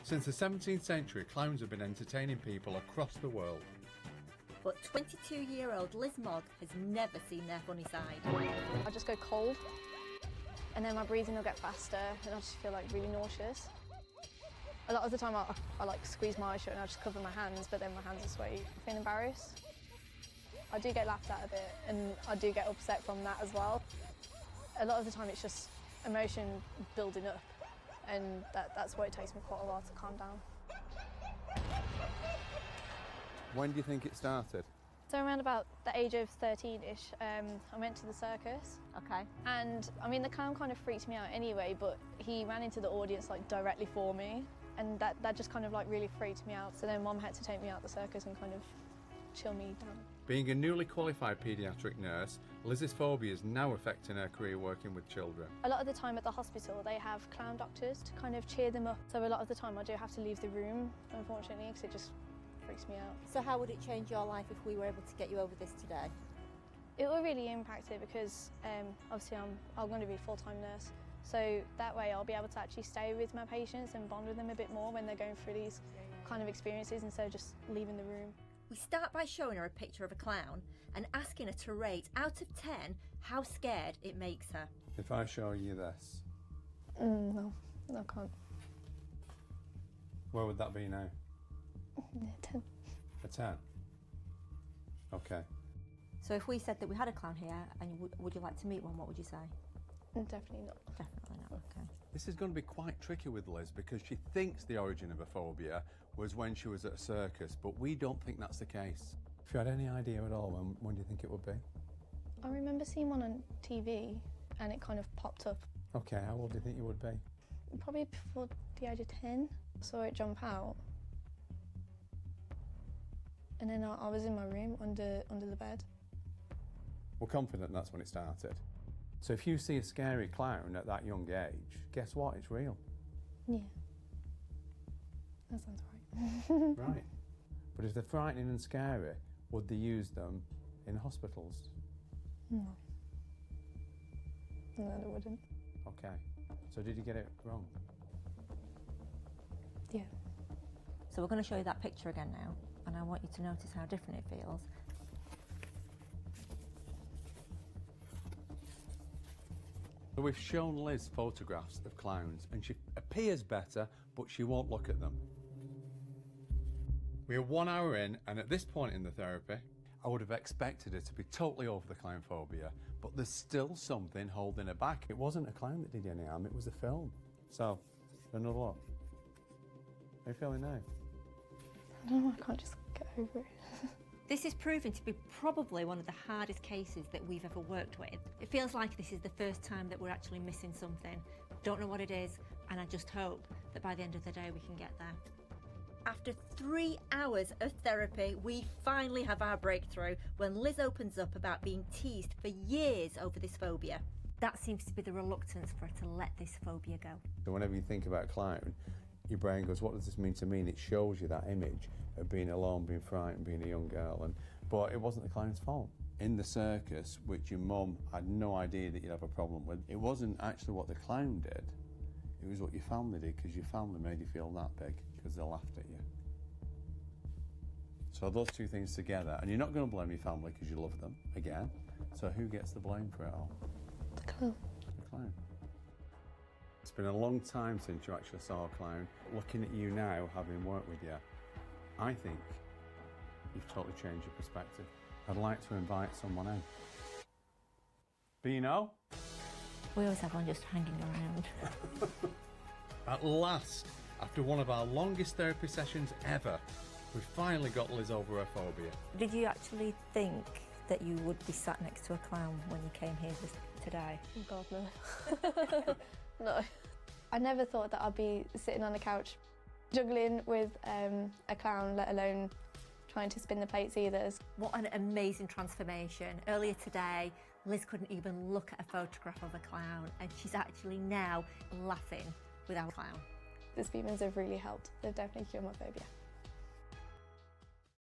Since the 17th century, clowns have been entertaining people across the world. But 22-year-old Liz Mogg has never seen their funny side. I just go cold, and then my breathing will get faster, and I just feel like really nauseous. A lot of the time I like squeeze my eyes shut and I just cover my hands, but then my hands are sweaty. I feel embarrassed. I do get laughed at a bit, and I do get upset from that as well. A lot of the time it's just emotion building up, and that's why it takes me quite a while to calm down. When do you think it started? So around about the age of 13-ish, I went to the circus. Okay. And I mean, the clown kind of freaked me out anyway, but he ran into the audience like directly for me, and that just kind of like really freaked me out. So then Mum had to take me out the circus and kind of chill me down. Being a newly qualified paediatric nurse, Liz's phobia is now affecting her career working with children. A lot of the time at the hospital they have clown doctors to kind of cheer them up. So a lot of the time I do have to leave the room, unfortunately, because it just freaks me out. So how would it change your life if we were able to get you over this today? It will really impact it because obviously I'm going to be a full-time nurse. So that way I'll be able to actually stay with my patients and bond with them a bit more when they're going through these kind of experiences instead of just leaving the room. We start by showing her a picture of a clown and asking her to rate out of 10 how scared it makes her. If I show you this, No, I can't. where would that be now? 10. A 10? Okay. So if we said that we had a clown here and would you like to meet one, what would you say? Definitely not. Definitely not, okay. This is going to be quite tricky with Liz because she thinks the origin of her phobia was when she was at a circus, but we don't think that's the case. If you had any idea at all, when do you think it would be? I remember seeing one on TV and it kind of popped up. Okay, how old do you think you would be? Probably before the age of 10. Saw it jump out. And then I was in my room under the bed. We're confident that's when it started. So if you see a scary clown at that young age, guess what? It's real. Yeah. That sounds right. Right. But if they're frightening and scary, would they use them in hospitals? No. No, they wouldn't. Okay. So did you get it wrong? Yeah. So we're going to show you that picture again now, and I want you to notice how different it feels. So we've shown Liz photographs of clowns and she appears better, but she won't look at them. We are 1 hour in, and at this point in the therapy, I would have expected her to be totally over the clown phobia, but there's still something holding her back. It wasn't a clown that did you any harm, it was the film. So, another look. How are you feeling now? I don't know, I can't just get over it. This is proving to be probably one of the hardest cases that we've ever worked with. It feels like this is the first time that we're actually missing something. Don't know what it is, and I just hope that by the end of the day we can get there. After 3 hours of therapy, we finally have our breakthrough when Liz opens up about being teased for years over this phobia. That seems to be the reluctance for her to let this phobia go. So whenever you think about a clown, your brain goes, what does this mean to me? And it shows you that image of being alone, being frightened, being a young girl. But it wasn't the clown's fault. In the circus, which your mum had no idea that you'd have a problem with, it wasn't actually what the clown did. It was what your family did, because your family made you feel that big, because they laughed at you. So those two things together, and you're not going to blame your family because you love them, again. So who gets the blame for it all? The clown. The clown. It's been a long time since you actually saw a clown. Looking at you now, having worked with you, I think you've totally changed your perspective. I'd like to invite someone in. Bino? We always have one just hanging around. At last, after one of our longest therapy sessions ever, we finally got Liz over her phobia. Did you actually think that you would be sat next to a clown when you came here today? Oh God, no. No. I never thought that I'd be sitting on the couch juggling with a clown, let alone trying to spin the plates either. What an amazing transformation. Earlier today, Liz couldn't even look at a photograph of a clown, and she's actually now laughing with our clown. The Spearmans have really helped. They've definitely cured my phobia.